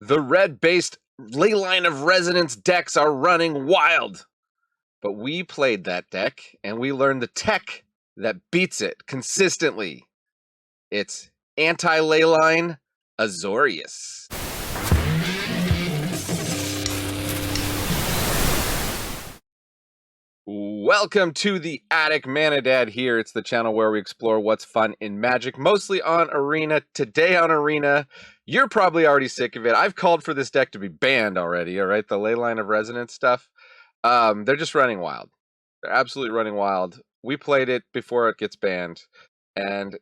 The red-based Leyline of Resonance decks are running wild. But we played that deck, and we learned the tech that beats it consistently. It's Anti-Leyline Azorius. Welcome to the Attic Mana Dad here. It's the channel where we explore what's fun in Magic, mostly on Arena. Today on Arena, you're probably already sick of it. I've called for this deck to be banned already, all right? The Leyline of Resonance stuff. They're just running wild. They're absolutely running wild. We played it before it gets banned, and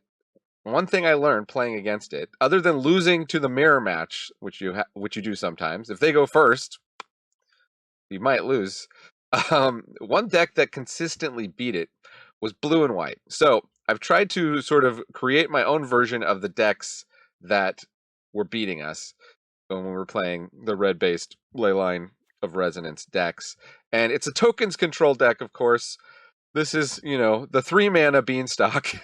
one thing I learned playing against it, other than losing to the mirror match, which you do sometimes, if they go first, you might lose. One deck that consistently beat it was blue and white. So I've tried to sort of create my own version of the decks that were beating us when we were playing the red-based Leyline of Resonance decks. And it's a tokens control deck, of course. This is, the 3-mana Beanstalk.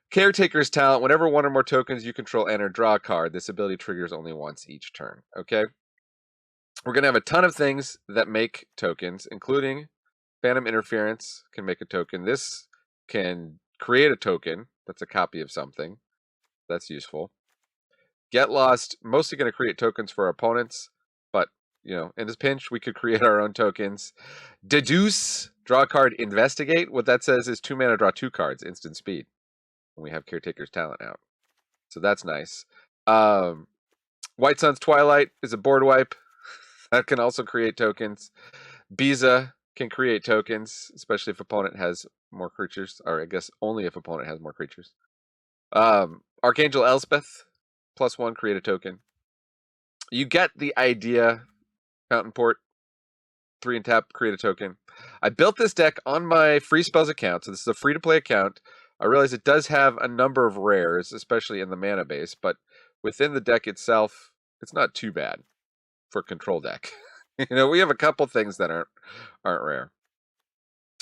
Caretaker's talent. Whenever one or more tokens you control enter, draw a card. This ability triggers only once each turn. Okay? We're going to have a ton of things that make tokens, including Phantom Interference can make a token. This can create a token that's a copy of something. That's useful. Get Lost, mostly going to create tokens for our opponents, but, in this pinch, we could create our own tokens. Deduce, draw a card, investigate. What that says is 2 mana, draw 2 cards, instant speed. And we have Caretaker's talent out. So that's nice. White Sun's Twilight is a board wipe. That can also create tokens. Beza can create tokens, especially if opponent has more creatures, or I guess only if opponent has more creatures. Archangel Elspeth, +1, create a token. You get the idea. Fountain Port, 3 and tap, create a token. I built this deck on my Free Spells account, so this is a free-to-play account. I realize it does have a number of rares, especially in the mana base, but within the deck itself, it's not too bad for a control deck. We have a couple things that aren't rare.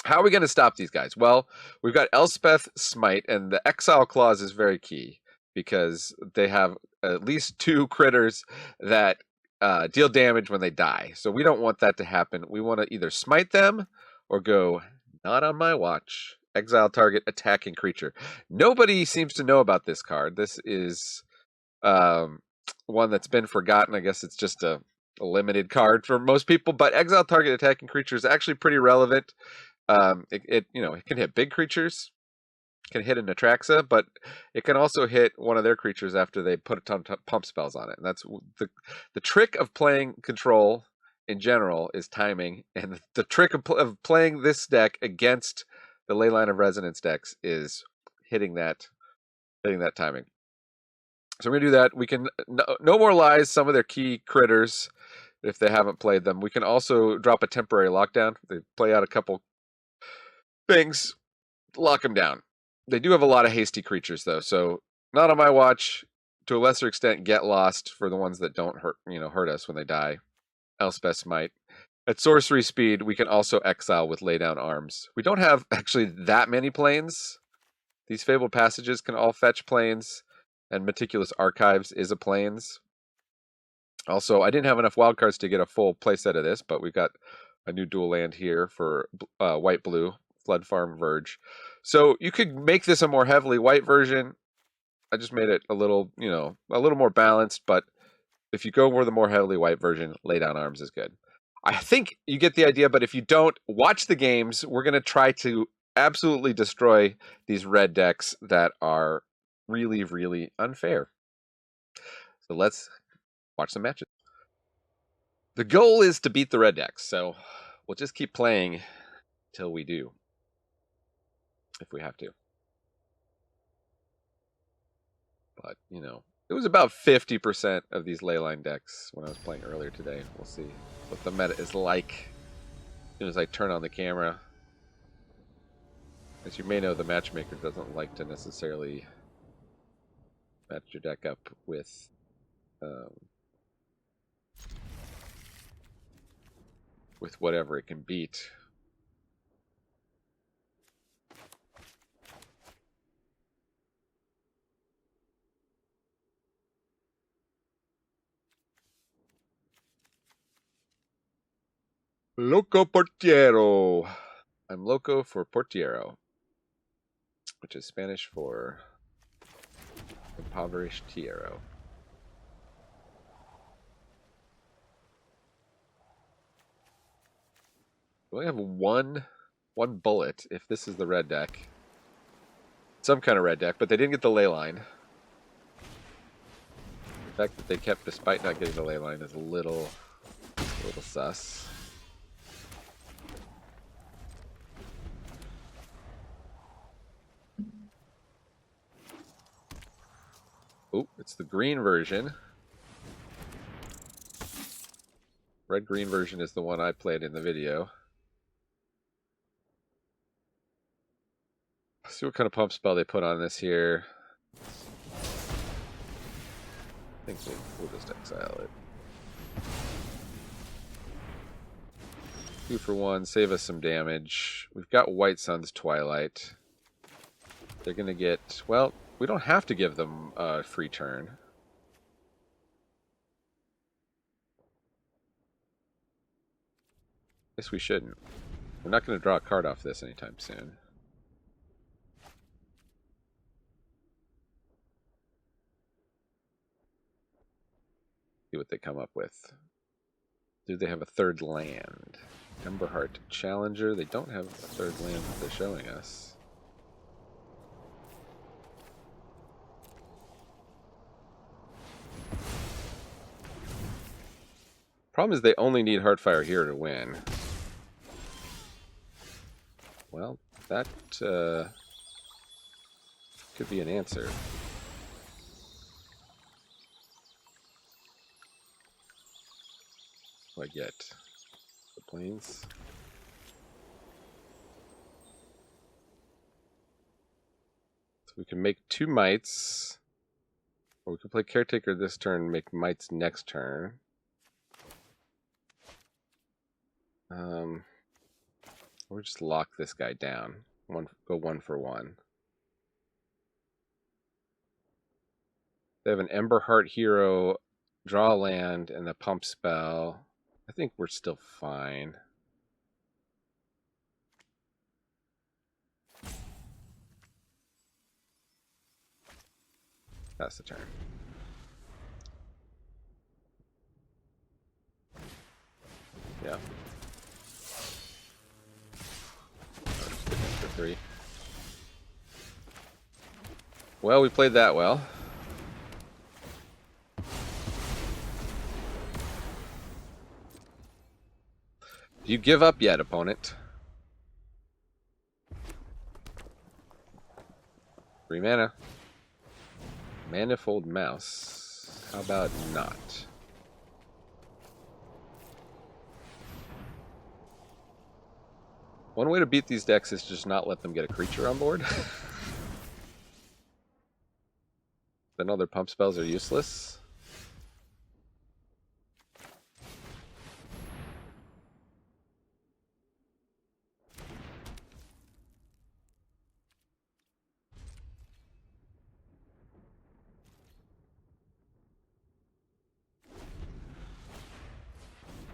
How are we going to stop these guys? Well, we've got Elspeth, Smite, and the Exile clause is very key because they have at least 2 critters that deal damage when they die. So we don't want that to happen. We want to either smite them or go, not on my watch. Exile target attacking creature. Nobody seems to know about this card. This is one that's been forgotten. I guess it's just a limited card for most people, but exile target attacking creature is actually pretty relevant. It can hit big creatures, can hit an Atraxa, but it can also hit one of their creatures after they put a ton of pump spells on it. And that's the trick of playing control in general is timing, and the trick of playing this deck against the Leyline of Resonance decks is hitting that timing. So we're going to do that. We can no more lies some of their key critters if they haven't played them. We can also drop a temporary lockdown. They play out a couple things, lock them down. They do have a lot of hasty creatures, though, so not on my watch. To a lesser extent, Get Lost for the ones that don't hurt us when they die. Elspeth Smite. At sorcery speed, we can also exile with Lay Down Arms. We don't have actually that many planes. These Fabled Passages can all fetch planes, and Meticulous Archives is a planes. Also, I didn't have enough wildcards to get a full playset of this, but we've got a new dual land here for white-blue, Floodfarm Verge. So you could make this a more heavily white version. I just made it a little more balanced, but if you go for the more heavily white version, Lay Down Arms is good. I think you get the idea, but if you don't, watch the games. We're going to try to absolutely destroy these red decks that are really, really unfair. So let's watch some matches. The goal is to beat the red decks, so we'll just keep playing till we do, if we have to. But, it was about 50% of these Leyline decks when I was playing earlier today. We'll see what the meta is like as soon as I turn on the camera. As you may know, the matchmaker doesn't like to necessarily match your deck up with whatever it can beat. Loco Portiero. I'm loco for Portiero, which is Spanish for impoverished tierro. We only have one bullet if this is the red deck. Some kind of red deck, but they didn't get the Leyline. The fact that they kept, despite not getting the Leyline, is a little sus. Oh, it's the green version. Red-green version is the one I played in the video. Let's see what kind of pump spell they put on this here. I think we'll just exile it. 2 for 1, save us some damage. We've got White Sun's Twilight. They're going to get... Well, we don't have to give them a free turn. Guess we shouldn't. We're not going to draw a card off this anytime soon. See what they come up with. Do they have a third land? Emberheart Challenger. They don't have a third land that they're showing us. Problem is they only need Heartfire here to win. Well, that could be an answer. What do I get? The planes. So we can make 2 mites. Or we can play Caretaker this turn and make mites next turn. Or just lock this guy down. Go 1 for 1. They have an Emberheart hero, draw land, and the pump spell. I think we're still fine. That's the turn. Yeah. For 3. Well, we played that well. Do you give up yet, opponent? 3 mana. Manifold Mouse. How about not? One way to beat these decks is just not let them get a creature on board. Then all their pump spells are useless.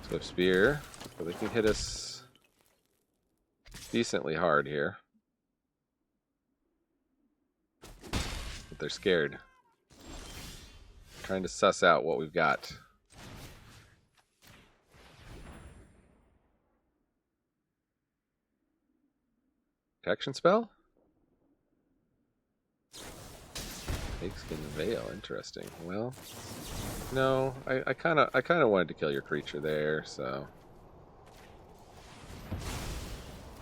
Swift Spear, so they can hit us decently hard here. But they're scared. Trying to suss out what we've got. Protection spell? Snakeskin Veil, interesting. Well, no, I kind of wanted to kill your creature there, so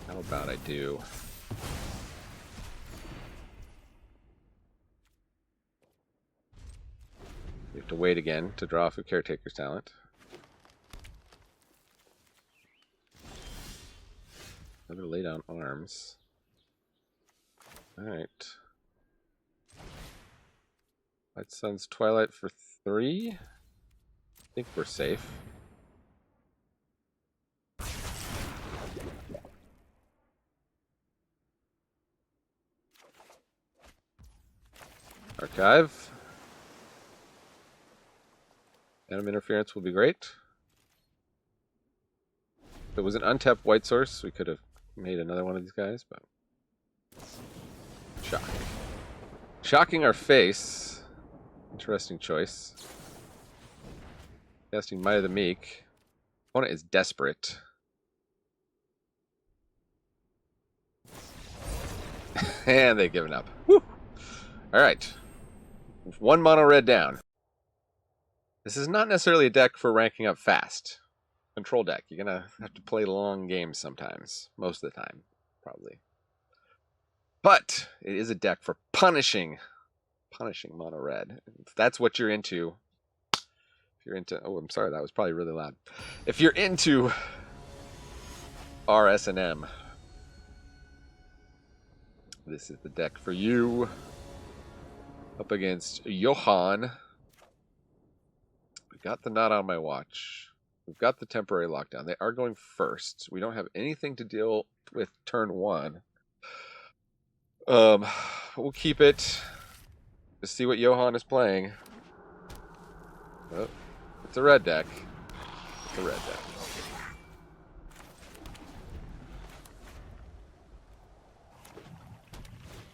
how about I do? We have to wait again to draw off a Caretaker's talent. I'm gonna lay down arms. Alright. White Sun's Twilight for 3. I think we're safe. Archive. Phantom Interference will be great. If it was an untapped white source, we could have made another one of these guys, but shocking. Shocking our face. Interesting choice. Casting Might of the Meek. Opponent is desperate. And they've given up. Woo! Alright. 1 mono red down. This is not necessarily a deck for ranking up fast. Control deck. You're going to have to play long games sometimes. Most of the time, probably. But it is a deck for punishing mono red. If that's what you're into. If you're into... Oh, I'm sorry. That was probably really loud. If you're into RSNM, this is the deck for you. Up against Johan. We got the Not On My Watch. We've got the temporary lockdown. They are going first. We don't have anything to deal with turn 1. We'll keep it to see what Johan is playing. Oh, it's a red deck. It's a red deck.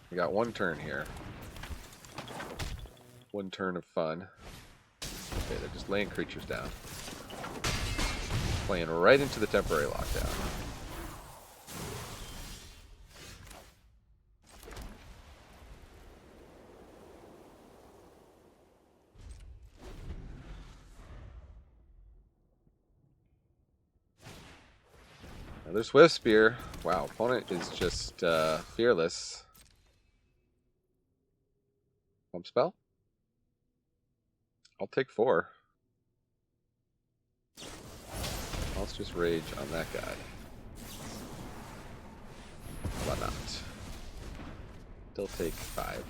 We got 1 turn here. 1 turn of fun. Okay, they're just laying creatures down. Playing right into the temporary lockdown. Another Swift Spear. Wow, opponent is just fearless. Pump spell? I'll take 4. Let's just rage on that guy. Why not? Still take 5.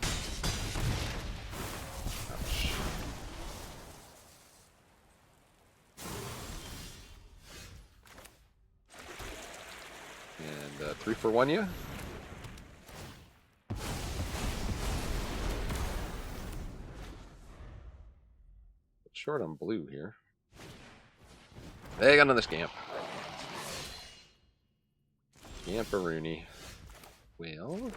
Ouch. And 3 for 1 you? Short on blue here. They got another scamp. Scamperoonie. Well,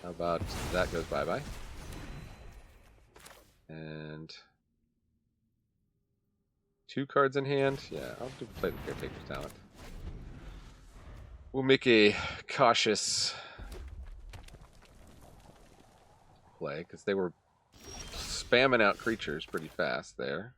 how about that goes bye-bye. And 2 cards in hand. Yeah, I'll play the Caretaker's talent. We'll make a cautious play because they were spamming out creatures pretty fast there.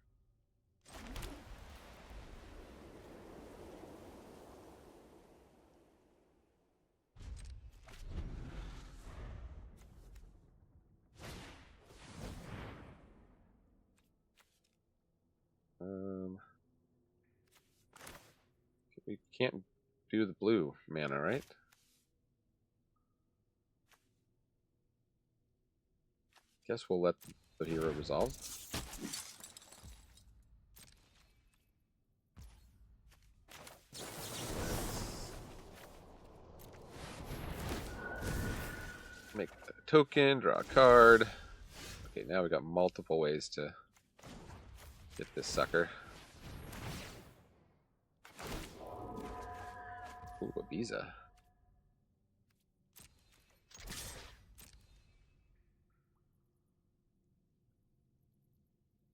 We can't do the blue mana, right? Guess we'll let the hero resolve. Make a token, draw a card. Okay, now we got multiple ways to get this sucker. Ooh, a Beza.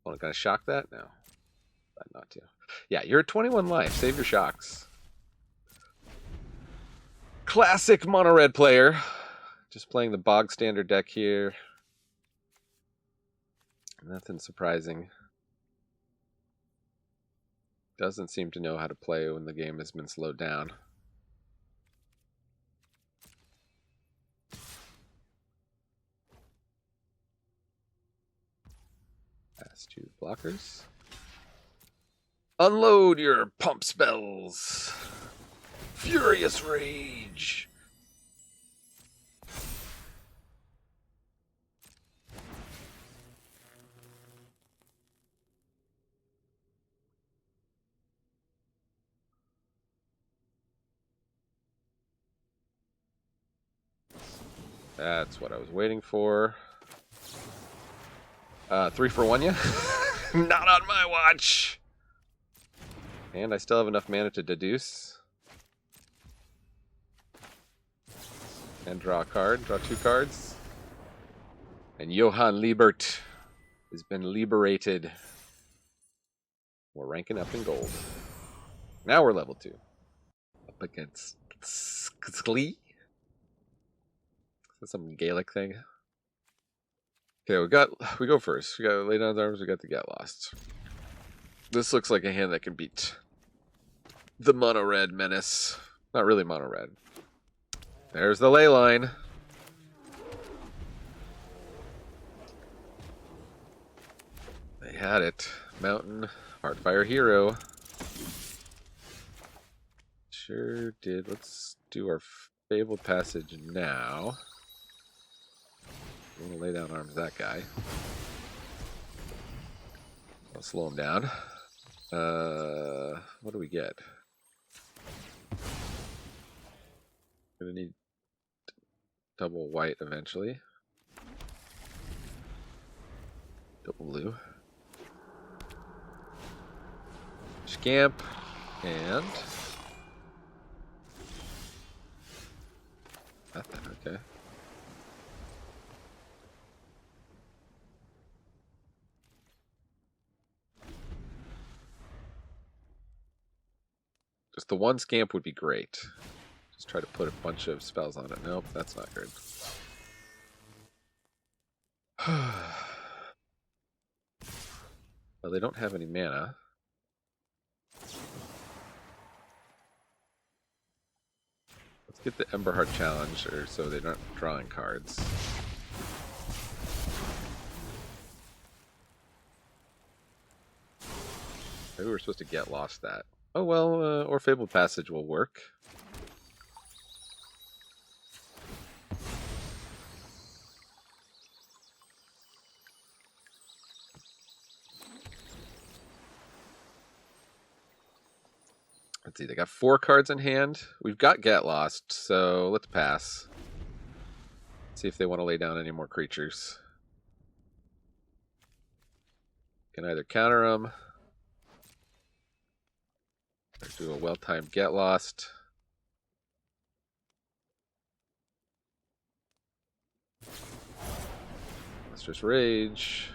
Want to kind of shock that? No. Not to. Yeah, you're at 21 life. Save your shocks. Classic mono red player. Just playing the bog standard deck here. Nothing surprising. Doesn't seem to know how to play when the game has been slowed down. Pass 2 blockers. Unload your pump spells. Furious Rage. That's what I was waiting for. 3 for 1 ya? Not on my watch. And I still have enough mana to deduce. And draw a card. Draw 2 cards. And Johann Liebert has been liberated. We're ranking up in gold. Now we're level 2. Up against Sklee. Is that some Gaelic thing? Okay, we go first. We got Lay Down Arms, we got the Get Lost. This looks like a hand that can beat the mono red menace. Not really mono red. There's the Leyline. They had it. Mountain, Heartfire Hero. Sure did. Let's do our Fabled Passage now. I'm gonna lay down arms that guy. I'll slow him down. What do we get? Gonna need double white eventually. Double blue. Scamp and nothing. Okay. Just the one scamp would be great. Just try to put a bunch of spells on it. Nope, that's not good. Well, they don't have any mana. Let's get the Emberheart challenge, or so they're not drawing cards. Maybe we're supposed to get lost that. Oh well, or Fabled Passage will work. Let's see, they got 4 cards in hand. We've got Get Lost, so let's pass. See if they want to lay down any more creatures. Can either counter them, or do a well-timed Get Lost. Let's just Rage.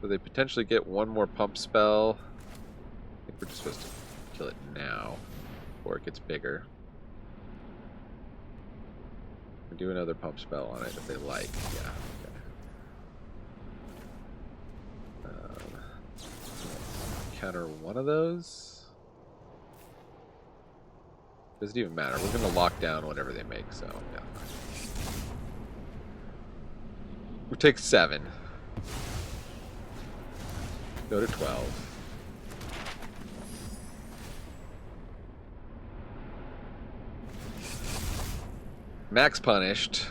So they potentially get one more pump spell. I think we're just supposed to kill it now before it gets bigger. We do another pump spell on it if they like. Yeah. Okay. Counter one of those. Doesn't even matter. We're going to lock down whatever they make, so yeah. We take 7. Go to 12. Max punished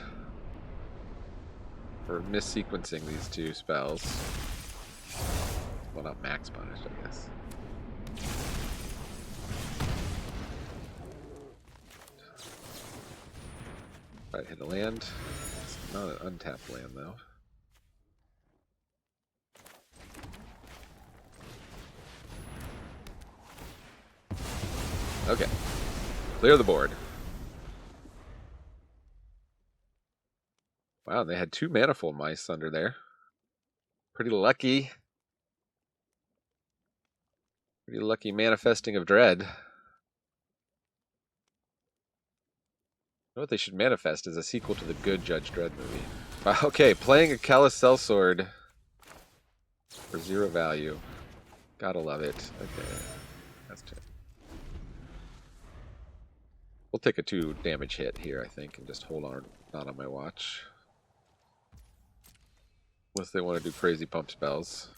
for missequencing these 2 spells. Well, not max punished, I guess. Right, hit a land. It's not an untapped land, though. Okay. Clear the board. Wow, they had 2 Manifold Mice under there. Pretty lucky. Pretty lucky manifesting of Dread. You know what they should manifest is a sequel to the good Judge Dredd movie. Okay, playing a Callous Sellsword for 0 value. Gotta love it. Okay. That's 2. We'll take a 2 damage hit here, I think, and just hold on, not on my watch. Unless they want to do crazy pump spells.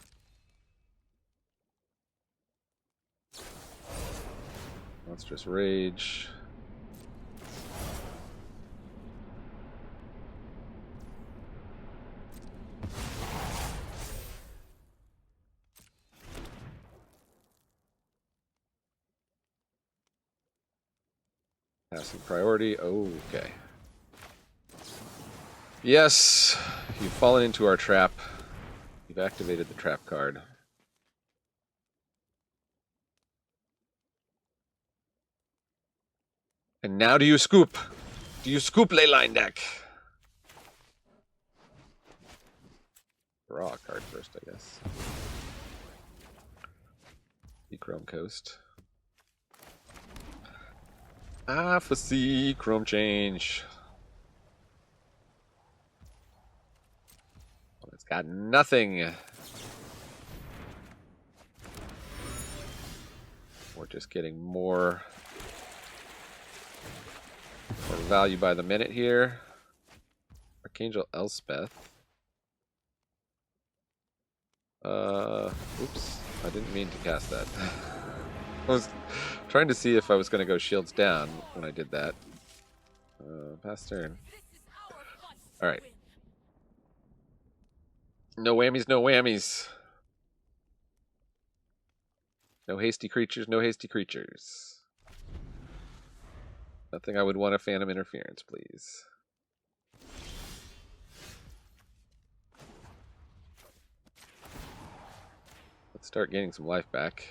Let's just Rage. Passing priority. Oh, okay. Yes, you've fallen into our trap. You've activated the trap card. And now do you scoop? Do you scoop Leyline deck? Draw a card first, I guess. Chrome Coast. For C, Chrome Change. Well, it's got nothing. We're just getting more value by the minute here. Archangel Elspeth. Oops. I didn't mean to cast that. I was trying to see if I was going to go shields down when I did that. Pass turn. Alright. No whammies, no whammies. No hasty creatures, no hasty creatures. Nothing I would want a Phantom Interference, please. Let's start gaining some life back.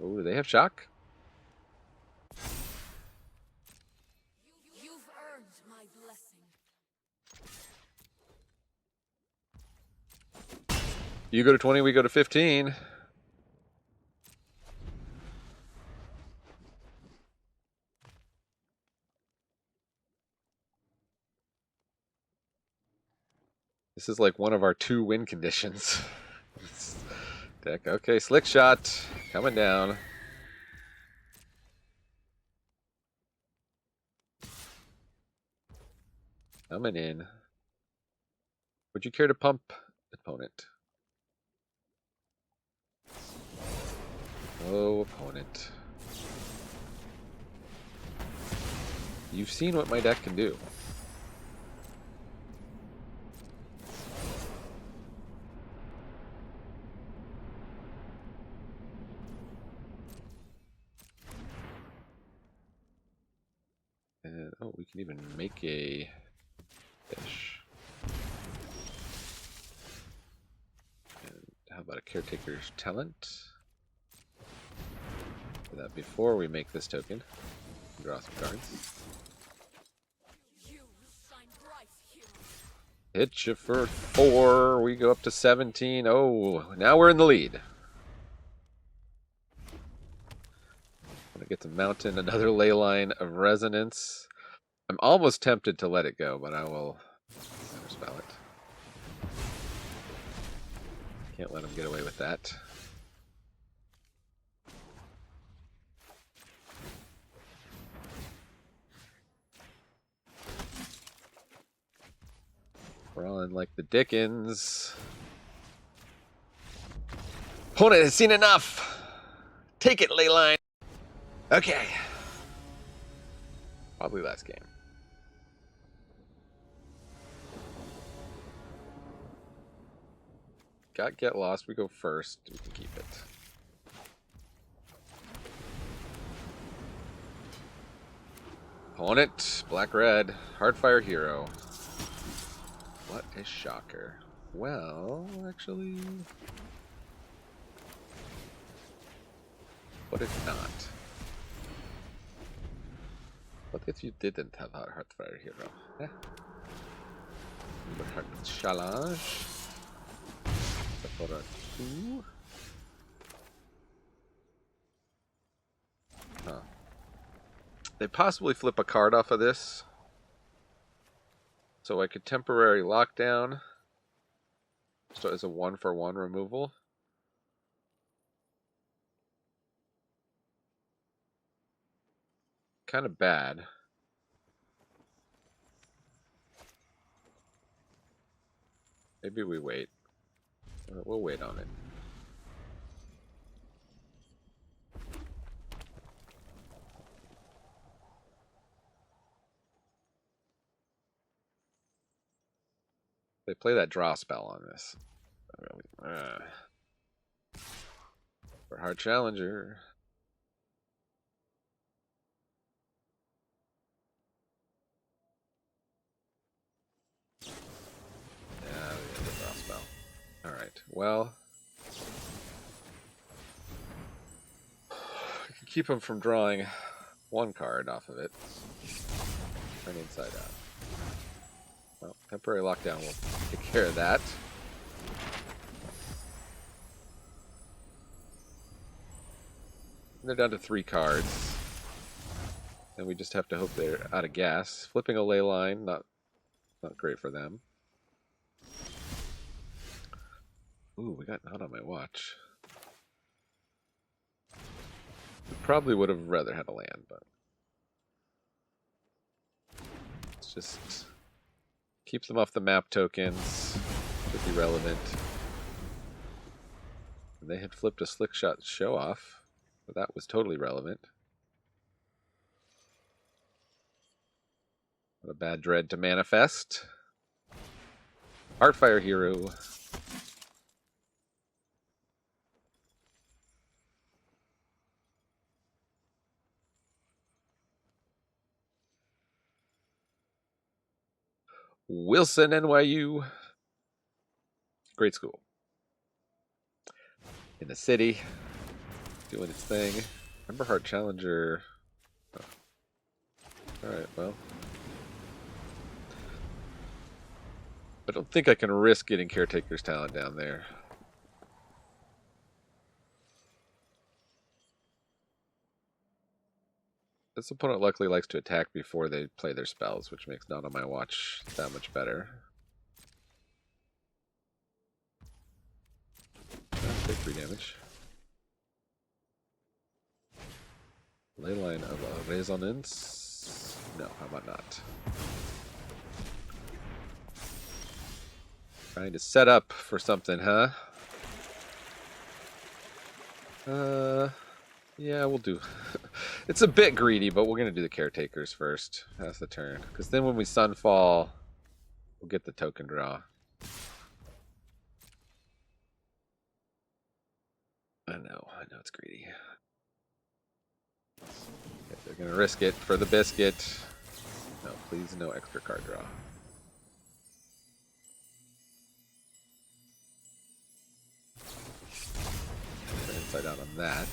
Oh, do they have shock? You've earned my blessing. You go to 20, we go to 15. This is like one of our 2 win conditions. Deck. Okay, Slick Shot coming down. Coming in. Would you care to pump opponent? Oh, opponent. You've seen what my deck can do. And, oh, we can even make a fish. And how about a Caretaker's Talent? Do that before we make this token. Draw some cards. Hit you for 4. We go up to 17. Oh, now we're in the lead. I'm gonna get to Mountain, another Leyline of Resonance. I'm almost tempted to let it go, but I will counterspell it. Can't let him get away with that. We're all in like the Dickens. Opponent has seen enough. Take it, Leyline. Okay. Probably last game. Got Get Lost. We go first. We can keep it. Opponent. Black-red. Hardfire Hero. What a shocker. Well, actually... What if not? What if you didn't have a Heartfire Hero? Eh? Challenge. For a 2. Huh. They possibly flip a card off of this. So I could temporary lockdown. So as a 1-for-1 removal. Kind of bad. Maybe we wait. We'll wait on it. They play that draw spell on this. For hard challenger. Yeah, we got the draw spell. Alright, well. We can keep him from drawing one card off of it. Turn inside out. Well, temporary lockdown will take care of that. They're down to 3 cards. And we just have to hope they're out of gas. Flipping a Leyline, not great for them. Ooh, we got not on my watch. We probably would have rather had a land, but let's just keep them off the map tokens. Should be relevant. And they had flipped a slick shot show off, so that was totally relevant. Not a bad dread to manifest. Heartfire Hero. Wilson, NYU. Great school. In the city. Doing its thing. Remember Heart Challenger. Oh. Alright, well. I don't think I can risk getting Caretaker's talent down there. This opponent luckily likes to attack before they play their spells, which makes not on my watch that much better. Take 3 damage. Leyline of Resonance. No, how about not? Trying to set up for something, huh? Yeah, we'll do. It's a bit greedy, but we're gonna do the Caretakers first. That's the turn. Because then when we Sunfall, we'll get the token draw. I know it's greedy. Okay, they're gonna risk it for the biscuit. No, please, no extra card draw. Inside out on that.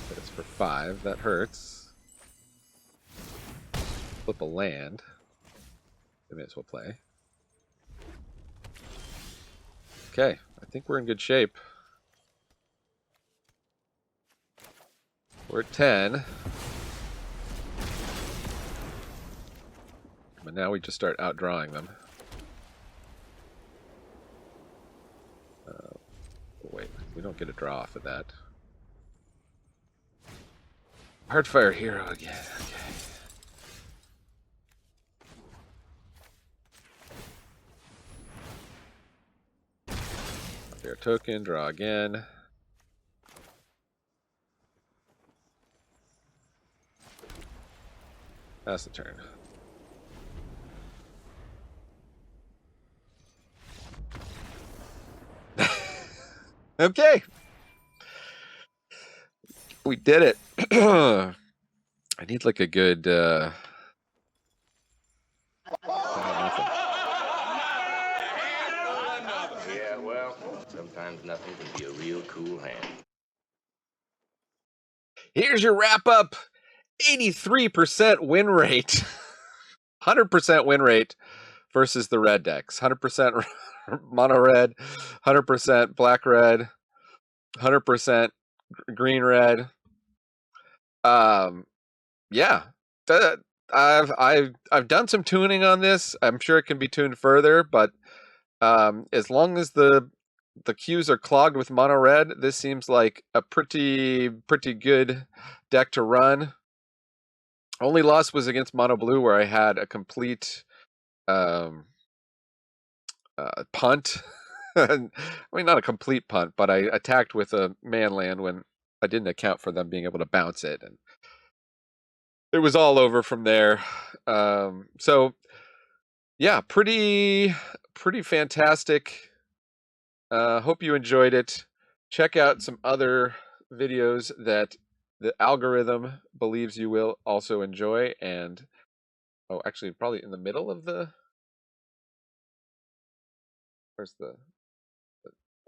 But it's for 5. That hurts. Flip a land. We may as well play. Okay, I think we're in good shape. We're at 10. But now we just start outdrawing them. Wait, we don't get a draw off of that. Heartfire Hero again, okay. Their token, draw again. That's the turn. Okay. We did it. I need like a good Yeah, well, sometimes nothing can be a real cool hand. Here's your wrap up. 83% win rate. 100% win rate versus the red decks. 100% mono red, 100% black red, 100% green red. Yeah. I've done some tuning on this. I'm sure it can be tuned further, but as long as the queues are clogged with mono red, this seems like a pretty good deck to run. Only loss was against mono blue, where I had a complete punt. I mean, not a complete punt, but I attacked with a man land when I didn't account for them being able to bounce it, and it was all over from there. So yeah, pretty fantastic. Hope you enjoyed it. check out some other videos that the algorithm believes you will also enjoy. And actually, probably in the middle of the. Where's the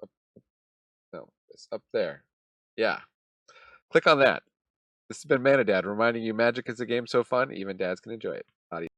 up, no, it's up there. Yeah. Click on that. This has been Mana Dad, reminding you magic is a game so fun, even dads can enjoy it. Adios.